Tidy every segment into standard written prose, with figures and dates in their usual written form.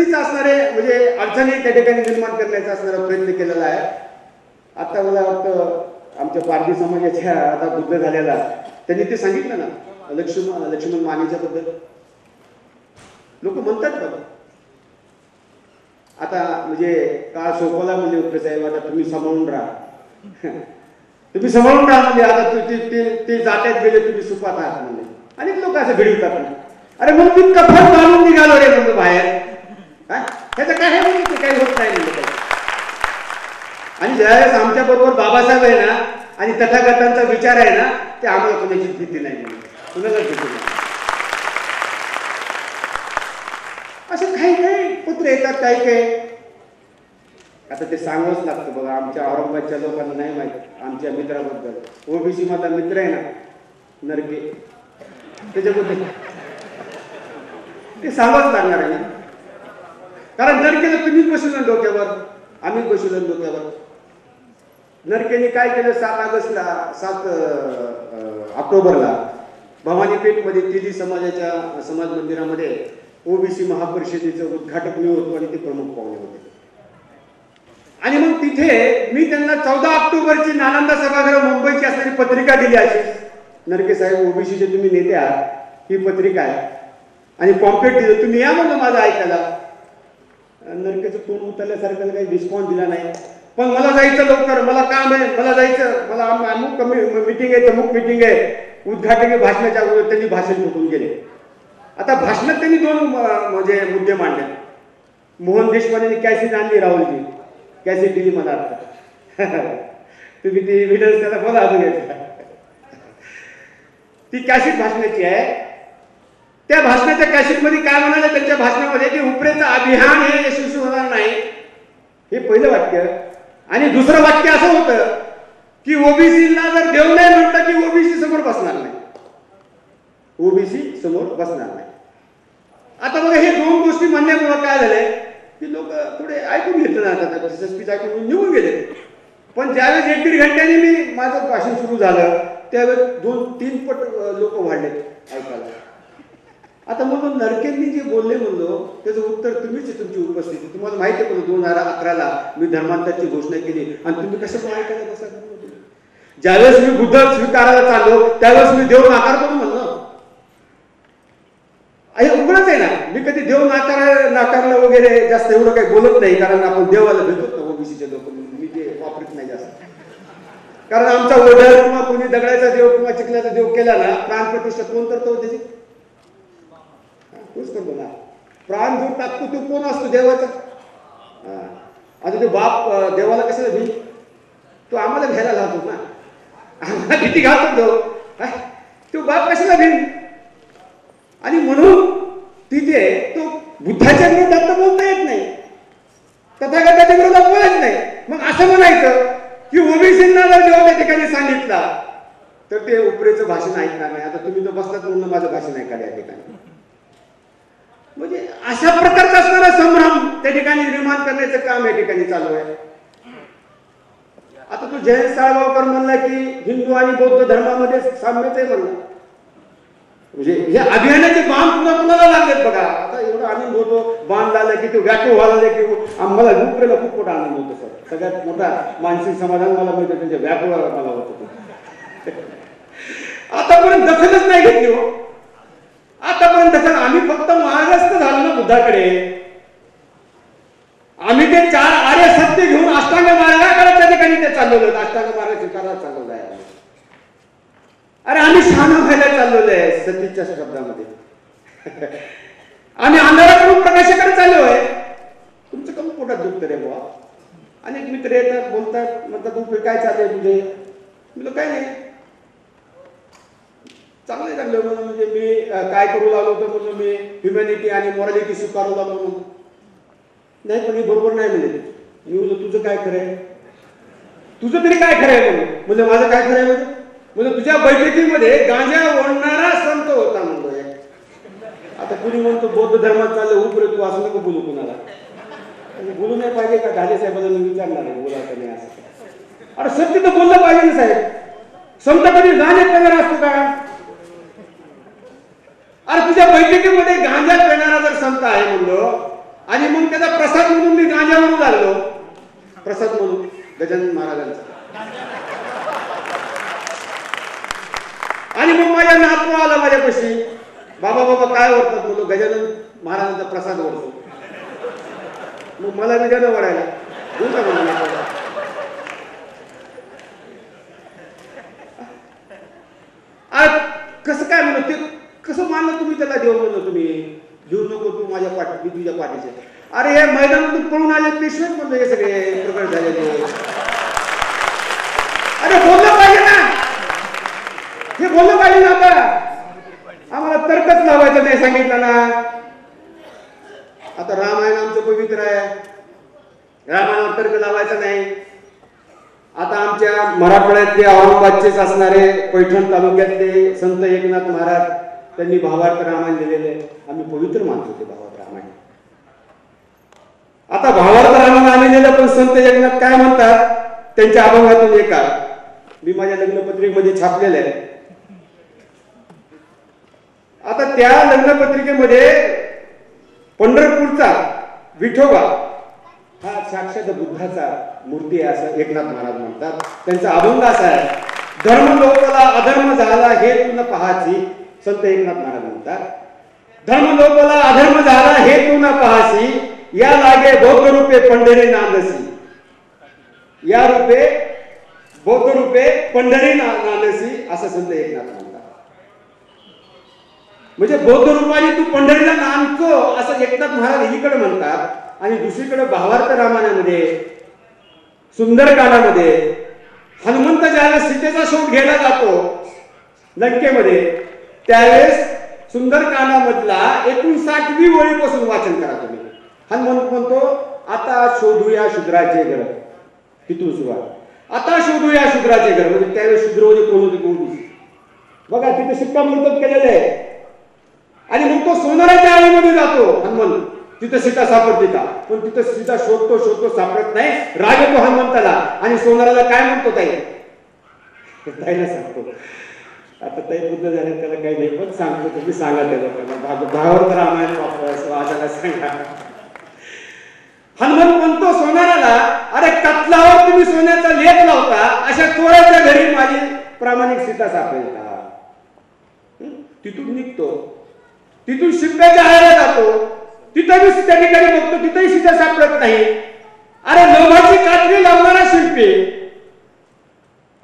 परिस्थितीच असणारे म्हणजे अडचणी त्या ठिकाणी निर्माण करण्याचा असणारा प्रयत्न केलेला आहे. आता मला वाटतं आमच्या पारधी समाजाच्या आता बुद्ध झालेला त्यांनी ते सांगितलं ना लक्ष्मण मानेच्या बद्दल. लोक म्हणतात बघा आता म्हणजे काळ सोपवला म्हणजे उपरे साहेब आता तुम्ही सांभाळून राहा तुम्ही सांभाळून राहा म्हणजे आता ते जात्यात गेले तुम्ही सुपात आहात म्हणजे. अनेक लोक असं भिडवतात ना अरे मग मी कफन घालून निघालो रे म्हणतो बाहेर ह्याचं काय आहे म्हणजे ते काही होत नाही म्हणजे. आणि ज्यावेळेस आमच्या बरोबर बाबासाहेब आहे ना आणि तथागतांचा विचार आहे ना ते आम्हाला कोणाची भीती नाही कुणालाच भीती नाही. असं काही काही पत्र येतात काही काही आता ते सांगावंच लागतं बघा. आमच्या औरंगाबादच्या लोकांना नाही माहिती आमच्या मित्राबद्दल. ओबीसी माझा मित्र आहे ना नरके त्याच्याबद्दल ते सांगावंच लागणार आहे. कारण नरकेला तुम्हीच बसवलं डोक्यावर आम्हीच बसवलं डोक्यावर. नरकेने काय केलं 7 ऑक्टोबरला भवानीपेठमध्ये तिली समाजाच्या समाज मंदिरामध्ये ओबीसी महापरिषदेचं उद्घाटक मी होतो आणि ते प्रमुख पाहुणे होते. आणि मग तिथे मी त्यांना 14 ऑक्टोबरची नालंदा सभागृह मुंबईची असणारी पत्रिका दिली. अशी नरके साहेब ओबीसीचे तुम्ही नेते आहात ही पत्रिका आहे आणि पॉम्पलेट दिलं तुम्ही या म्हणलं माझं ऐकायला. नरकेचं तोंड उतरल्यासारखं काही रिस्पॉन्स दिला नाही. पण मला जायचं लवकर मला काम आहे मला जायचं मला अमुक मीटिंग आहे तमुक मीटिंग आहे उद्घाटन भाषणाच्या अगोदर त्यांनी भाषण फुटून गेले. आता भाषणात त्यांनी 2 म्हणजे मुद्दे मांडले. मोहन देशपांडेंनी कॅसेट आणली राहुलजी कॅसेट दिली मला आता तुम्ही ती व्हिडिओ त्याला बोला अजून ती कॅसेट भाषणाची आहे. त्या भाषणाच्या कॅसेटमध्ये काय म्हणाले त्यांच्या भाषणामध्ये की उपरेचं अभियान हे यशस्वी होणार नाही हे पहिलं वाक्य. आणि दुसरं वाक्य असं होतं की ओबीसीला जर देव नाही म्हणता की ओबीसी समोर बसणार नाही ओबीसी समोर बसणार नाही. आता बघा हे 2 गोष्टी म्हणण्यामुळे काय झालंय की लोक थोडे ऐकून घेतलं ना आता स्पीच ऐकून निघून गेले. पण ज्यावेळेस 1-1.5 घंट्याने मी माझं भाषण सुरू झालं त्यावेळेस 2-3 पट लोक वाढले ऐकायला. आता म्हणून नरकेंनी जे बोलले म्हणलो त्याचं उत्तर तुम्हीच तुमची उपस्थिती. तुम्हाला माहिती आहे 2011ला मी धर्मांतराची घोषणा केली आणि तुम्ही कसं ऐकायला बसा. ज्यावेळेस मी बुद्ध स्वीकारायला चाललो त्यावेळेस मी देव नाकारतो म्हणलं. उघडच आहे ना मी कधी देव नाकारलं वगैरे जास्त एवढं काही बोलत नाही कारण आपण देवाला भेटतो ना ओबीसीचे लोक मी ते वापरत नाही जास्त. कारण आमचा ओढर किंवा कोणी दगडाचा देव किंवा चिखल्याचा देव केला ना प्राण प्रतिष्ठा कोण करतो त्याची तोच करतो ना. प्राण जो टाकतो तो कोण असतो देवाचा. आता तो बाप देवाला कशाला भिन तो आम्हाला घ्यायला लावतो ना आम्हाला भीती घालतो तो बाप कशाला भिन. आणि म्हणून तिथे तो बुद्धाच्या विरोधात तर बोलता येत नाही तथागताच्या विरोधात बोलत नाही. मग असं म्हणायचं की ओबीसींना जर जेव्हा त्या ठिकाणी सांगितला तर ते उपरेचं भाषण ऐकणार नाही. आता तुम्ही तर बसलात म्हणून माझं भाषण ऐकायला या ठिकाणी. म्हणजे अशा प्रकारचा असणारा संभ्रम त्या ठिकाणी निर्माण करण्याचं काम या ठिकाणी चालू आहे. आता तू जयंत साळगावकर म्हणला की हिंदू आणि बौद्ध धर्मामध्ये साम्यच आहे म्हणलं. म्हणजे हे अभियानाचे बाण कुणाला लागलेत बघा. आता एवढं आनंद होतो बाण लागला की तो व्याकुळ व्हायला की आम्हाला उपरेला खूप मोठा आनंद होतो. सर सगळ्यात मोठा मानसिक समाधान मला मिळतं त्यांच्या व्याकुळ मला होतो. आतापर्यंत दखलच नाही घेतली हो. आतापर्यंत दखल आम्ही फक्त मार्गस्थ झालो ना बुद्धाकडे. आम्ही ते 4 आर्य सत्य घेऊन अष्टांग मार्गाकडे त्या ठिकाणी ते चाललेलो अष्टांग मार्ग स्वीकारायला चाललेलो आहे. अरे आम्ही शहाणा व्हायला चाललेलो आहे सतीच्या शब्दामध्ये. आम्ही अंधाराकडून प्रकाशाकडे चाललो आहे. तुमचं कमी पोटात दुखतं रे बुवा. अनेक मित्र येतात बोलतात म्हणतात तू काय चाललंय तुझे. म्हणलं काय नाही चांगलं चाललं म्हणून म्हणजे मी काय करू लागलो तर म्हणून मी ह्युमॅनिटी आणि मॉरॅलिटी स्वीकारू लागलो म्हणून. नाही पण हे बरोबर नाही म्हणजे मी म्हणलं तुझं काय खरंय तुझं तरी काय खरंय म्हणून. म्हणजे माझं काय खरंय म्हणजे तुझ्या बैठकीमध्ये गांजा ओढणारा संत होता म्हणतो. आता कुणी म्हणतो बौद्ध धर्मात चाललं उपरे तू असं नको बोलू कुणाला. बोलू नाही पाहिजे का ढाले साहेबांना मी विचारणार आहे बोला का नाही असं. अरे सत्य तर बोललं पाहिजे ना साहेब. संत कधी गांजा पेणार असतो का. अरे तुझ्या बैठकीमध्ये गांजा पेणारा जर संत आहे म्हणलो आणि मग त्याचा प्रसाद म्हणून मी गांजा म्हणू लागलो, प्रसाद म्हणून गजानन महाराजांचा. आणि मग माझ्या नातू आला माझ्यापाशी, बाबा बाबा काय ओढतात, बोलतो गजानन महाराजांचा प्रसाद ओढतो. मग मला गजानन ओढायला आज कसं काय म्हणलं, ते कसं मानलं तुम्ही त्याला देऊ म्हणलं, तुम्ही घेऊ नको तू माझ्या पाठी, मी तुझ्या पाठीचे. अरे हे मैदानातून पळून आले पेशवेच म्हणलं हे सगळे प्रकट झालेले. अरे बोललं पाहिजे ना, हे बोललं पाहिजे ना. आता आम्हाला तर्कच लावायचं नाही सांगितलं ना. आता रामायण आमचं पवित्र आहे, रामायणावर तर्क लावायचा नाही. आता आमच्या मराठवाड्यातले औरंगाबादचेच असणारे पैठण तालुक्यातले संत एकनाथ महाराज त्यांनी भावार्थ रामायण लिहिलेले, आम्ही पवित्र मानतो ते भावार्थ रामायण. आता भावार्थ रामायण आम्ही लिहिलं, पण संत एकनाथ काय म्हणतात त्यांच्या अभंगातून एका मी माझ्या लग्नपत्रिकेमध्ये छापलेलं आहे. आता त्या लग्नपत्रिकेमध्ये पंढरपूरचा विठोबा हा साक्षात बुद्धाचा मूर्ती आहे असं एकनाथ महाराज म्हणतात. त्यांचा अभंग असा आहे, धर्म लोकाला अधर्म झाला हे तू न पाहाची. संत एकनाथ महाराज म्हणतात, धर्म लोकाला अधर्म झाला हे तू न पाहाची, या लागे बौद्ध रूपे पंढरी नांदसी. या रूपे बौद्ध रूपे पंढरी नांदसी असं संत एकनाथ म्हणतात. म्हणजे बौद्ध रूपाने तू पंढरीला नांदतो असं एकनाथ महाराज एकीकडे म्हणतात. आणि दुसरीकडे भावार्थ रामायणामध्ये सुंदरकांडामध्ये हनुमंत ज्यावेळेस सीतेचा शोध घ्यायला जातो लंकेमध्ये, त्यावेळेस सुंदरकांडामधला 59वी ओळीपासून वाचन करा तुम्ही. हनुमंत म्हणतो, आता शोधूया शूद्राचे घर, तिथून सुरुवात. आता शोधूया शूद्राचे घर, म्हणजे त्यावेळेस शूद्र म्हणजे कोण होते, कोण बघा तिथे शिक्कामोर्तब केलेलं आहे. आणि मग तो सोनाराच्या आळीमध्ये जातो हनुमंत, तिथं सीता सापडते का, पण तिथं सीता शोधतो शोधतो सापडत नाही. राग येतो हनुमंताला आणि सोनाराला काय म्हणतो, ताईला सांगतो. आता ताई बुद्ध झाले त्याला काही नाही, पण सांगतो तुम्ही सांगा त्या लोकांना, भावार्थ रामायण वाचायला सांगा. हनुमंत म्हणतो सोनाराला, अरे कत्लावर तुम्ही सोन्याचा लेप लावता, अशा चोराच्या घरी माझी प्रामाणिक सीता सापडेल का. तिथून निघतो, तिथून शिंप्याच्या आळ्याला जातो, तिथं मी त्या ठिकाणी बघतो, तिथंही सीता सापडत नाही. अरे लोभाची कात्री लावणारा शिल्पी,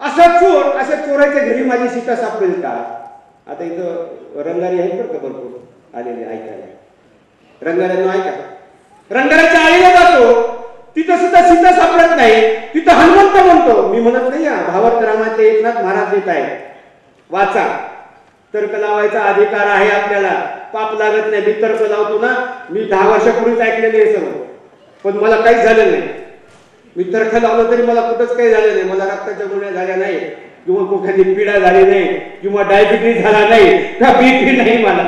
असा चोर, अशा चोराच्या घरी माझी सीता सापडेल का. आता इथं रंगारी आहेत बरं का भरपूर आलेले ऐकायला, रंगाऱ्यांना ऐका. रंगाऱ्याच्या आळीला जातो, तिथं सुद्धा सीता सापडत नाही. तिथं हनुमंत म्हणतो, मी म्हणत नाही भावार्थ रामायण एकनाथ महाराज देत आहे, वाचा. तर्क लावायचा अधिकार आहे आपल्याला, पाप लागत नाही. मी तर्क लावतो ना, मी 10 वर्षापूर्वीच ऐकलेले आहे सर्व, पण मला काहीच झालं नाही. मी तर्क लावलं तरी मला कुठंच काही झालं नाही. मला रक्ताच्या गुन्ह्या झाल्या नाही, किंवा कुठली पिढा झाली नाही, किंवा डायबिटीज झाला नाही, का बीपी नाही मला,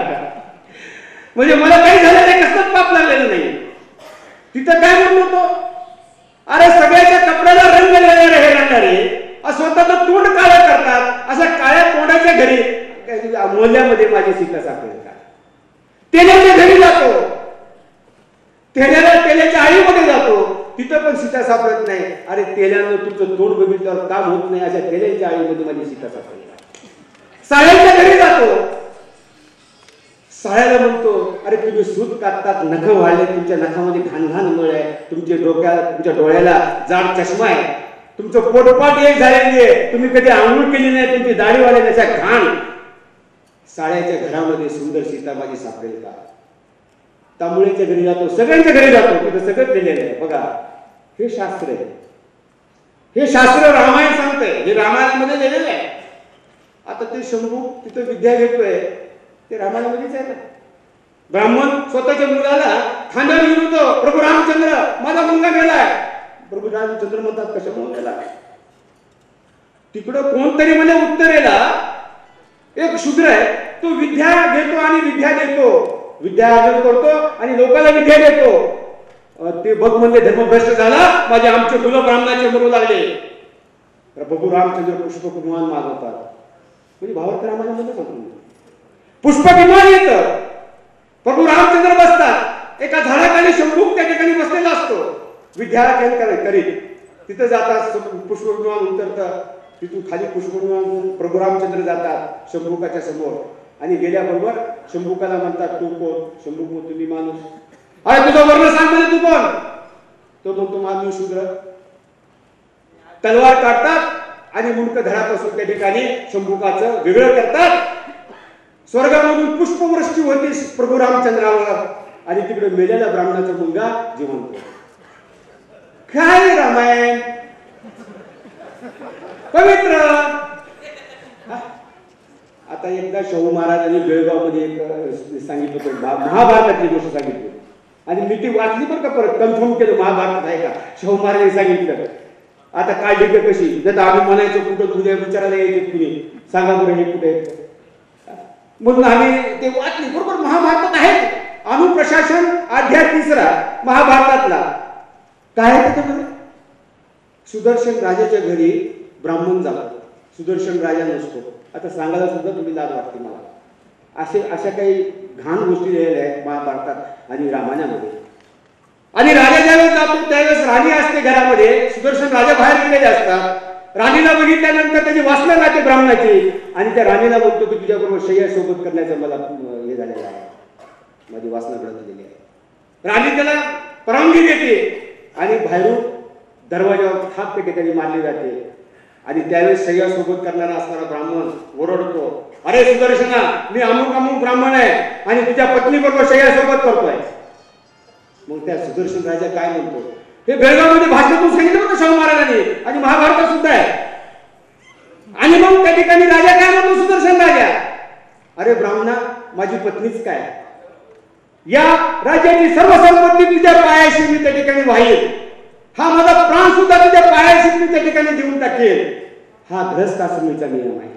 म्हणजे मला काही झालं नाही, कसलंच पाप लागलेलं नाही. तिथं काय म्हणून होतो, अरे सगळ्याच्या कपड्याला रंग देणारे हे रंगारे स्वतःचं तोंड काळं करतात, अशा काळ्या तोंडाच्या घरी मोहल्ल्यामध्ये माझी सीता सापडेल का. तेल्याच्या घरी जातो, तेल्याच्या आईमध्ये जातो, तिथं पण सीता सापडत नाही. अरे तेल्यानं तुमचं तोंड बघितल्यावर काम होत नाही, अशा तेल्याच्या आईमध्ये माझी सीता सापडेल का. साळ्याच्या घरी जातो, साळ्याला म्हणतो, अरे तुम्ही सूत काढतात, नख वाढले, तुमच्या नखामध्ये घाण मुळे आहे, तुमच्या डोळ्याला जाड चष्मा आहे, तुमचं पोटपाट एक झालेली आहे, तुम्ही कधी आंघोळ केली नाही, तुमची दाढी वाढली, अशा घाण साळ्याच्या घरामध्ये सुंदर सीता माझी सापडेल का. तांबुळेच्या घरी जातो, सगळ्यांच्या घरी जातो, तिथं सगळं दिलेलं आहे. बघा हे शास्त्र आहे, हे शास्त्र रामायण सांगतंय, हे रामायणामध्ये लिहिलेलं आहे. आता ते शंभू तिथं विद्या घेतोय, ते रामायणामध्येच आहे ना. ब्राह्मण स्वतःच्या मुलाला खांद्यावर घेऊन होतो, प्रभू रामचंद्र माझा मुलगा गेलाय. प्रभू रामचंद्र म्हणतात, कशामुळे गेला. तिकडं कोणतरी म्हणजे उत्तरेला एक शूद्र आहे, तो विद्या घेतो आणि विद्या देतो, विद्या अर्जन करतो आणि लोकांना विद्या देतो. ते बघ म्हणजे धर्मभ्रष्ट झाला, माझे आमचे मुलं ब्राह्मणाचे मरू लागले. प्रभू रामचंद्र पुष्पक विमान मागवतात, म्हणजे भावार्थ रामायणामध्ये पुष्पक विमान येतं, प्रभू रामचंद्र बसतात, एका झाडाखाली शंभूक त्या ठिकाणी बसलेला असतो, विद्यार्थ्यांकडे करीत. तिथं जातात, पुष्पविमान उतरतं, तिथून खाली पुष्पविमान प्रभू रामचंद्र जातात शंभुकाच्या समोर आणि गेल्याबरोबर शंभुकाला म्हणतात, तू कोण? शंभूक म्हणतो, मी माणूस. अरे तुझं वर्ण सांग म्हणजे तू कोण? तो म्हणतो, मानवी शूद्र. तलवार काढतात आणि मुंडक धडापासून त्या ठिकाणी शंभुकाचं वेगळं करतात. स्वर्गामधून पुष्पवृष्टी होती प्रभू रामचंद्रावर आणि तिकडे मेलेला ब्राह्मणाचा मुलगा जिवंत. काय रामायण पवित्र. आता एकदा शाहू महाराजांनी बेळगाव मध्ये एक सांगितलं होतं, महाभारतातली गोष्ट सांगितली आणि मी ती वाचली बरं का, परत कन्फर्म केलं महाभारतात आहे का. शाहू महाराजांनी सांगितलं. आता काढली का कशी, जर आम्ही म्हणायचो कुठं तुझ्या विचारायला यायचे कुणी, सांगा बरं हे कुठे, म्हणून आम्ही ते वाचली. बरोबर महाभारतात आहे. अनुप्रशासन अध्याय 3 महाभारतातला. काय आहे त्याच्यामध्ये? सुदर्शन राजाच्या घरी ब्राह्मण जातो, सुदर्शन राजा नसतो. आता सांगायला सुद्धा तुम्ही लाज वाटते मला. अशा काही घाण गोष्टी लिहिलेल्या आहेत महाभारतात आणि रामायणामध्ये. आणि राजा ज्यावेळेस जातो त्यावेळेस राणी असते घरामध्ये, सुदर्शन राजा बाहेर गेलेले असतात. राणीला बघितल्यानंतर त्याची वासना लागते ब्राह्मणाची आणि त्या राणीला बोलतो की तुझ्याबरोबर शय्या सोबत करण्याचं मला हे झालेलं आहे, माझी वासना घडत आहे. राणी त्याला परवानगी देते आणि बाहेरून दरवाजावर थाप त्या ठिकाणी मारली जाते. आणि त्यावेळेस शय्या सोबत करणारा असणारा ब्राह्मण ओरडतो, अरे सुदर्शना, मी अमुक अमुक ब्राह्मण आहे आणि तुझ्या पत्नी बरोबर शय्या सोबत करतोय. मग त्या सुदर्शन राजा काय म्हणतो, हे बेळगावमध्ये भाषणातून सांगितलं होतं शाहू महाराजांनी आणि महाभारतात सुद्धा आहे. आणि मग त्या ठिकाणी राजा काय म्हणतो, सुदर्शन राजा, अरे ब्राह्मणा, माझी पत्नीच काय, या राज्याची सर्व संपत्ती तुझ्या पायाशी मी त्या ठिकाणी वाहील, हा माझा प्राण सुद्धा तुझ्या पायाशी मी त्या ठिकाणी देऊन टाकेल. हा ग्रस्त आश्रमीचा नियम आहे.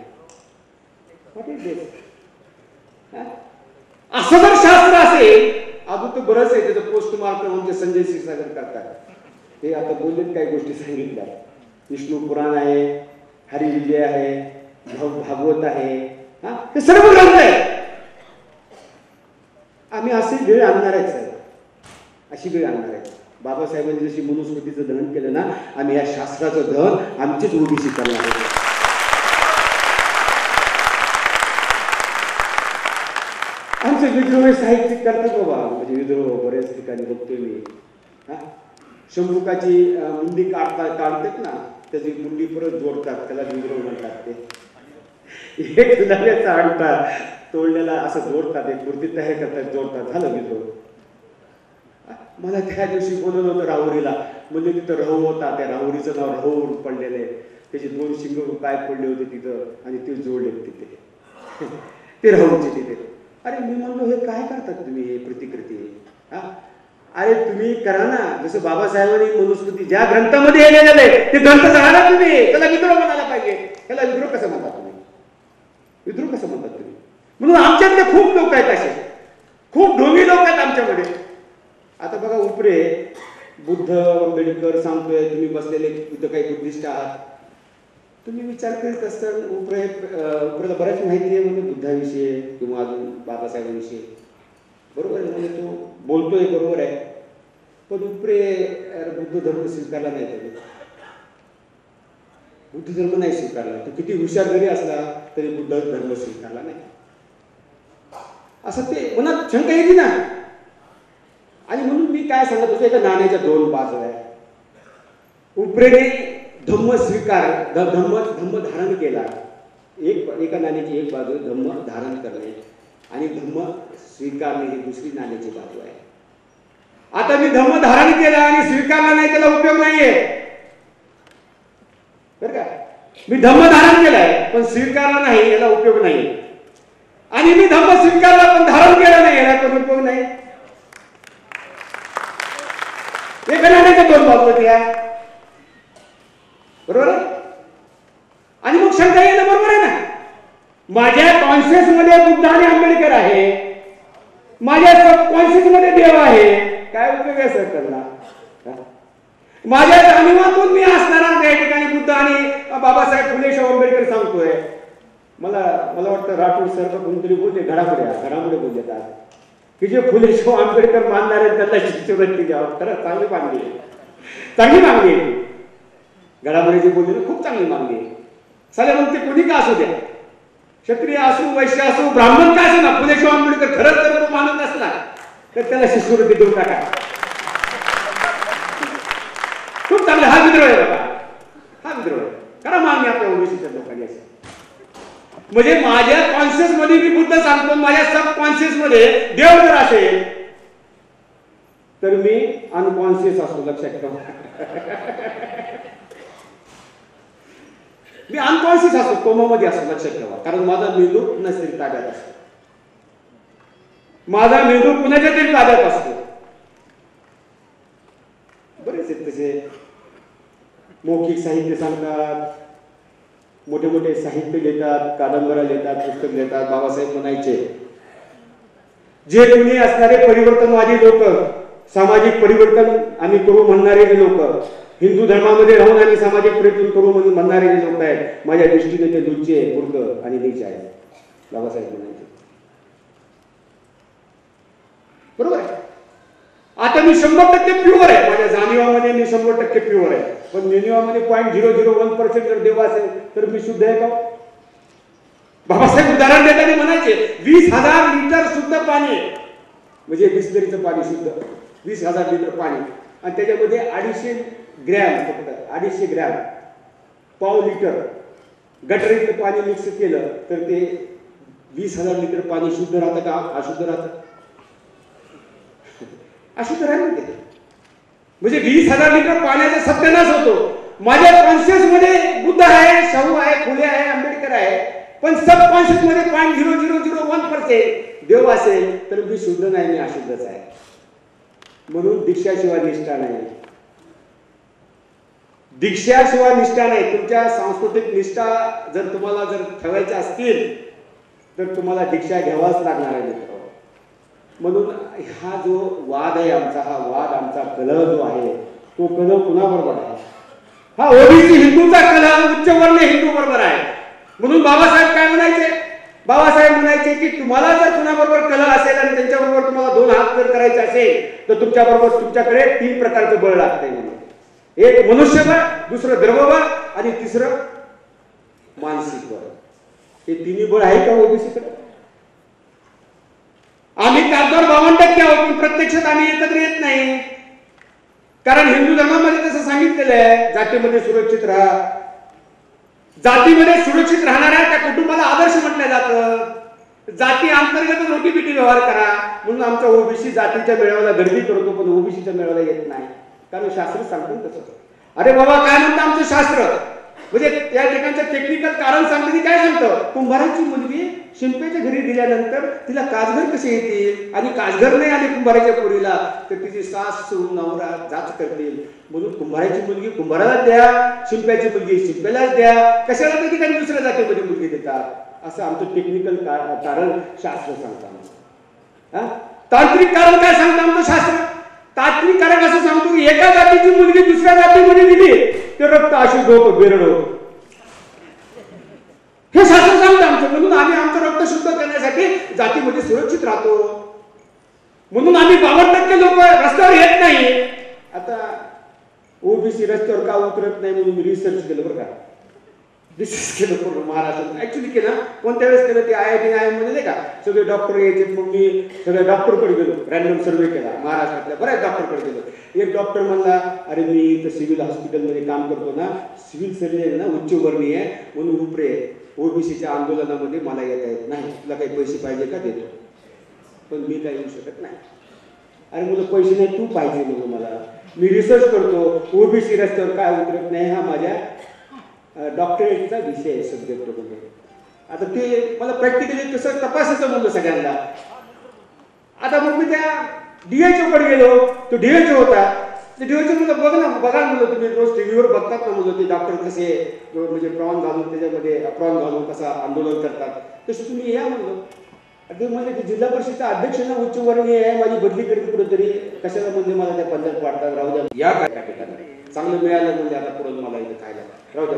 असं जर शास्त्र असेल, अजून तर बरंच आहे त्याचं पोस्टमार्टम म्हणजे संजय क्षीरसागर करतात. हे आता बोललेत काही गोष्टी सांगितल्या. विष्णू पुराण आहे, हरिविजय आहे, भागवत आहे, हे सर्व ग्रंथ आहे. आम्ही अशी वेळ आणणार आहे साहेब, अशी वेळ आणणार आहे. बाबासाहेबांनी जशी मनुस्मृतीचं दहन केलं ना, आम्ही या शास्त्राचं दहन आमचीच ओबीसी करणार आहे. आमचे विद्रोही साहित्य करतात बाबा, म्हणजे विद्रोह बऱ्याच ठिकाणी बघतोय मी. शंभुकाची मुंडी काढतात ना, त्याची मुंडी परत जोडतात, त्याला विद्रोह म्हणतात. ते एक नव्याचा आणतात, तोडलेला असं जोडतात, एक मूर्ती तयार करतात, जोडतात, झालं विद्रोह. मला त्या दिवशी बोलवलं होतं राहुरीला, म्हणजे तिथं राहू होता, त्या राहुरीचं नाव राहूर पडलेलं आहे, त्याचे 2 शिंग काय पडले होते तिथं आणि ते जोडले तिथे, ते राहूरचे तिथे. अरे मी म्हणलो, हे काय करतात तुम्ही, हे प्रतिकृती? अरे तुम्ही करा ना, जसं बाबासाहेबांनी मनुस्मृती ज्या ग्रंथामध्ये हे लिहिलेलं आहे ते ग्रंथ जाणार तुम्ही, त्याला विद्रोह म्हणायला पाहिजे. त्याला विद्रोह कसं म्हणतात तुम्ही? विद्रोह कसं म्हणतात तुम्ही? म्हणून आमच्याकडे खूप लोक आहेत, असे खूप ढोंगी लोक आहेत आमच्याकडे. आता बघा, उपरे बुद्ध आंबेडकर सांगतोय, तुम्ही बसलेले इथं काही बुद्धिस्ट आहात, तुम्ही विचार करीत असताना उपरेला बऱ्याच माहिती आहे म्हणजे बुद्धाविषयी किंवा अजून बाबासाहेबांविषयी, बरोबर आहे, म्हणजे तो बोलतोय बरोबर आहे, पण उपरे बुद्ध धर्म स्वीकारला नाही, त्याने बुद्ध धर्म नाही स्वीकारला. तो किती हुशार जरी असला तरी बुद्ध धर्म स्वीकारला नाही, असं ते मनात शंका येते ना. आणि म्हणून मी काय सांगत होतो, एका नाण्याच्या 2 बाजू आहे. उपरेने धम्म स्वीकार, धम्म धारण केला, एका नाण्याची एक बाजू धम्म धारण करणे आणि धम्म स्वीकारणे ही दुसरी नाण्याची बाजू आहे. आता मी धम्म धारण केला आणि स्वीकारला नाही, त्याला उपयोग नाहीये, बरं का. मी धम्म धारण केलाय पण स्वीकारला नाही, याला उपयोग नाही. आणि मी धम्म स्वीकारला पण धारण केला नाही, याला पण उपयोग नाही. एका नाण्याच्या 2 बाजू आहेत, बरोबर आहे. आणि मग शंका येणं बरोबर आहे ना. माझ्या कॉन्शियस मध्ये बुद्ध आणि आंबेडकर आहे, माझ्या सबकॉन्शियस मध्ये देव आहे, काय उपयोग आहे सर त्यांना? माझ्या जाणीवातून मी असणारा त्या ठिकाणी बुद्ध आणि बाबासाहेब फुले शाहू आंबेडकर सांगतोय. मला वाटतं राठोड सर कोणतरी बोलते घडामोडी बोलतात. की जे फुले शाहू आंबेडकर मानणार आहेत त्यांना शिष्यवृत्ती द्यावं. खरं चांगली मागणी आहे, चांगली मागणी आहे. घडामोडीची बोलली ना, खूप चांगली मागणी आहे. चालेल, मग ते कोणी का असू द्या, क्षत्रिय असो, वैश्य असो, ब्राह्मण का असो ना, फुले शाहू आंबेडकर खरंच जर तो मानत असला तर त्याला शिष्यवृत्ती देऊन टाका. खूप चांगलं. हा विद्रोह आहे बघा, हा विद्रोह आहे. करा मागणी आपल्या ओबीसीच्या लोकांनी. असं म्हणजे माझ्या कॉन्शियस मध्ये मी बुद्ध सांगतो, माझ्या सब कॉन्शियस मध्ये देव जर असेल तर मी अनकॉन्शियस असतो. लक्षात ठेवा, मी अनकॉन्शियस असतो, कोमामध्ये असतो. लक्षात ठेवा, कारण माझा मेंदू नसेल ताब्यात असतो, माझा मेंदू कुणाच्या तरी ताब्यात असतो. बरेच आहेत तसे मौखिक साहित्य सांगतात, मोठे मोठे साहित्य लिहितात, कादंबऱ्या लिहितात, पुस्तक लिहितात. बाबासाहेब म्हणायचे, जे कुणी असणारे परिवर्तनवादी लोक, सामाजिक परिवर्तन आम्ही करू म्हणणारे जे लोक, हिंदू धर्मामध्ये राहून आम्ही सामाजिक परिवर्तन करू म्हणणारे जे लोक आहेत, माझ्या दृष्टीने ते लुच्चे, मूर्ख आणि नीच आहेत. बाबासाहेब म्हणायचे. बरोबर आहे. आता मी 100% प्युअर आहे, माझ्या जाणीवामध्ये मी 100% प्युअर आहे. पण निनिवामध्ये 0.001% जर देव असेल तर मी शुद्ध आहे का? बाबासाहेब उदाहरण देताना म्हणायचे 20,000 लिटर शुद्ध पाणी, म्हणजे बिस्लरीचं पाणी शुद्ध, 20,000 लिटर पाणी, आणि त्याच्यामध्ये 250 ग्रॅम, फक्त 250 ग्रॅम, पाव लिटर गटरीतलं पाणी मिक्स केलं तर ते 20,000 लिटर पाणी शुद्ध राहतं का अशुद्ध राहतं? अशुद्ध राहिलं ते. म्हणजे 20,000 लिटर पाण्याचा सत्यानाश होतो. माझ्या कॉन्शियस मध्ये बुद्ध आहे, शाहू आहे, फुले आहे, आंबेडकर आहे, पण सब कॉन्शियस मध्ये 0.0001% देव असेल तर मी शुद्ध नाही, मी अशुद्धच आहे. म्हणून दीक्षाशिवाय निष्ठा नाही, दीक्षाशिवाय निष्ठा नाही. तुमच्या सांस्कृतिक निष्ठा जर तुम्हाला जर ठेवायच्या असतील तर तुम्हाला दीक्षा घ्यावाच लागणार आहे मित्र. म्हणून हा जो वाद आहे आमचा, हा वाद आमचा कलह जो आहे तो कलह कुणाबरोबर आहे? हा ओबीसी हिंदूचा कलह उच्चवर्णीय हिंदू बरोबर आहे. म्हणून बाबासाहेब काय म्हणायचे? बाबासाहेब म्हणायचे की तुम्हाला जर कुणाबरोबर कलह असेल आणि त्यांच्याबरोबर तुम्हाला 2 हात जर करायचे असेल तर तुमच्याबरोबर तुमच्याकडे 3 प्रकारचं बळ लागतंय. म्हणून एक मनुष्यबळ, दुसरं द्रव्यबळ आणि तिसरं मानसिक बळ. हे तिन्ही बळ आहे का ओबीसीकडे? आम्ही कागदावर 52% आहोत, पण प्रत्यक्षात आम्ही एकत्र येत नाही. कारण हिंदू धर्मामध्ये तसं सांगितलेलं आहे, जातीमध्ये सुरक्षित राहा. जातीमध्ये सुरक्षित राहणाऱ्या त्या कुटुंबाला आदर्श म्हटलं जातं. जाती अंतर्गत रोटीपिटी व्यवहार करा. म्हणून आमचा ओबीसी जातीच्या मेळाव्याला गर्दी करतो, पण ओबीसीच्या मेळाव्याला येत नाही. कारण शास्त्र सांगतो तसं. अरे बाबा, काय म्हणतं आमचं शास्त्र? म्हणजे त्या ठिकाणचं टेक्निकल कारण सांगते. काय सांगतं? कुंभाराची मुलगी शिंपेच्या घरी दिल्यानंतर तिला काजघर कसे येतील, आणि काजघर नाही आले कुंभाराच्या पोरीला तर तिची सास सून नवरा जाच करतील. म्हणून कुंभाराची मुलगी कुंभाराला द्या, शिंप्याची मुलगी शिंप्यालाच द्या. कशाला त्या ठिकाणी दुसऱ्या जातीमध्ये मुलगी देतात? असं आमचं टेक्निकल कारण शास्त्र सांगतं. तांत्रिक कारण काय सांगतं आमचं शास्त्र? तांत्रिक कारण असं सांगतो की एका जातीची मुलगी दुसऱ्या जातीमध्ये दिली तर रक्त अशुद्ध होतं, बेरड होतं. हे शास्त्र सांगतं आमचं. म्हणून आम्ही आमचं रक्त शुद्ध करण्यासाठी जातीमध्ये सुरक्षित राहतो. म्हणून आम्ही 52% लोक रस्त्यावर येत नाही. आता ओबीसी रस्त्यावर का उतरत नाही म्हणून मी रिसर्च केलं बरं का. रिसर्च केलं पूर्ण महाराष्ट्रात. ऍक्च्युली केलं कोणत्या वेळेस केलं ते IIT मध्ये नाही का, सगळे डॉक्टर यायचे. मग मी सगळ्या डॉक्टरकडे गेलो, रॅन्डम सर्वे केला महाराष्ट्रातल्या बऱ्याच डॉक्टरकडे गेलो. एक डॉक्टर म्हणला, अरे मी इथं सिव्हिल हॉस्पिटलमध्ये काम करतो ना, सिव्हिल सर्जन ना उच्चवर्णीय आहे म्हणून उपरे ओबीसीच्या आंदोलनामध्ये मला येता येत नाही, तुला काही पैसे पाहिजे का देतो, पण मी काही येऊ शकत नाही. अरे मुलं पैसे नाही, तू पाहिजे म्हणून मला. मी रिसर्च करतो, ओबीसी रस्त्यावर काय उतरत नाही, हा माझ्या डॉक्टरेटचा विषय आहे सब्जेक्ट मध्ये. आता ते मला प्रॅक्टिकली कसं तपासायचं म्हणलं सगळ्यांना. आता मग मी त्या DHO कडे गेलो. तो DHO होता. ते DHO म्हणलं बघा म्हणलं तुम्ही रोज टीव्हीवर बघतात ना म्हणलं ते डॉक्टर कसे म्हणजे प्रॉन घालून त्याच्यामध्ये प्रॉन घालून कसं आंदोलन करतात, तसं तुम्ही या म्हणलं. ते म्हणजे ते जिल्हा परिषदचा अध्यक्ष ना उच्चवर्णीय आहे, माझी बदली करीत कुठेतरी, कशाला म्हणजे मला त्या पंचायत वाटतात, राहू द्या या काय ठिकाणी चांगलं मिळालं म्हणजे आता पुढे मला इथे खायला राहू द्या.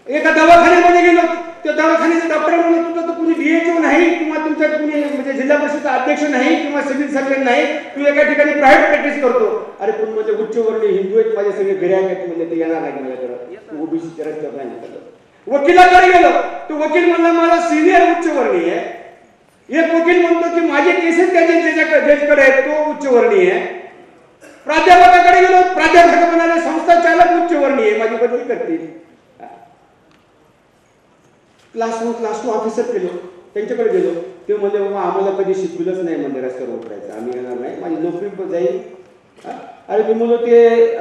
एका दवाखान्यामध्ये गेलो, त्या दवाखान्याचे डॉक्टर म्हणत होतं तर कुणी DHO नाही किंवा तुमच्यात कुणी म्हणजे जिल्हा परिषदेचा अध्यक्ष नाही किंवा सिव्हिल सर्जन नाही, तू एका ठिकाणी प्रायव्हेट प्रॅक्टिस करतो. अरे पण म्हणजे उच्चवर्णीय हिंदू आहेत माझे सगळे घरी आहेत म्हणजे ते येणार नाही माझ्याकडे, ओबीसीच्या रस्त्यावर नाही. वकिलाकडे गेलो तो वकील म्हणला माझा सिनियर उच्चवर्णीय आहे. एक वकील म्हणतो की माझे केसेस त्याच्या जजकडे आहेत तो उच्चवर्णीय आहे. प्राध्यापकाकडे गेलो, प्राध्यापक म्हणाले संस्था चालक उच्चवर्णीय माझी बदली करतील. क्लास 2 ऑफिसर गेलो त्यांच्याकडे गेलो, ते म्हणले बाबा आम्हाला कधी शिकवलंच नाही म्हणजे रस्त्यावर उतरायचं, आम्ही येणार नाही, माझी नोकरी पण जाईल. अरे मी म्हणलो ते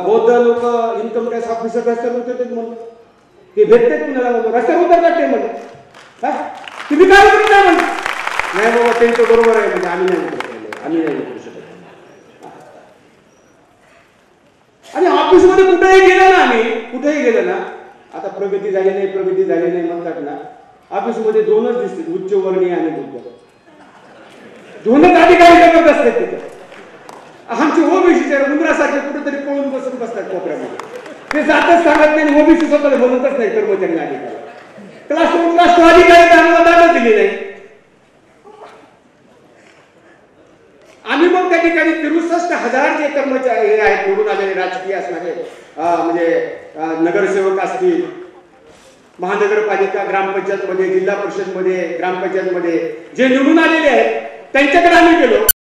बौद्ध लोक इन्कम टॅक्स ऑफिसर रस्त्यावर उतरतात म्हणून ते भेटतात कुणाला म्हणतो रस्त्यावर उतरतात ते म्हणतो तुम्ही काय उतरत नाही म्हणतो. नाही बाबा त्यांचं बरोबर आहे म्हणजे आम्ही नाही उतरू शकत. आणि ऑफिसमध्ये कुठेही गेलो ना आता प्रगती झाली नाही म्हणतात ना, ऑफिसमध्ये 2च दिसतील, उच्चवर्णीय आणि बुद्ध. 2च अधिकारी जगत असतात तिथे. आमचे ओबीसीचे उंदरासारखे कुठेतरी पळून बसून बसतात कोपऱ्यामध्ये, ते जातच सांगत नाही, ओबीसी स्वतःला बोलतच नाही कर्मचारी अधिकारी. क्लास 2 अधिकारी आम्हाला दाद दिली नाही. आम्ही मग त्या ठिकाणी 63,000 जे कर्मचारी आहेत निवडून आलेले राजकीय असणारे म्हणजे नगरसेवक असतील, महानगरपालिका ग्रामपंचायत मध्ये, जिल्हा परिषद मध्ये, ग्रामपंचायत मध्ये जे निवडून आलेले आहेत त्यांच्याकडे आम्ही गेलो.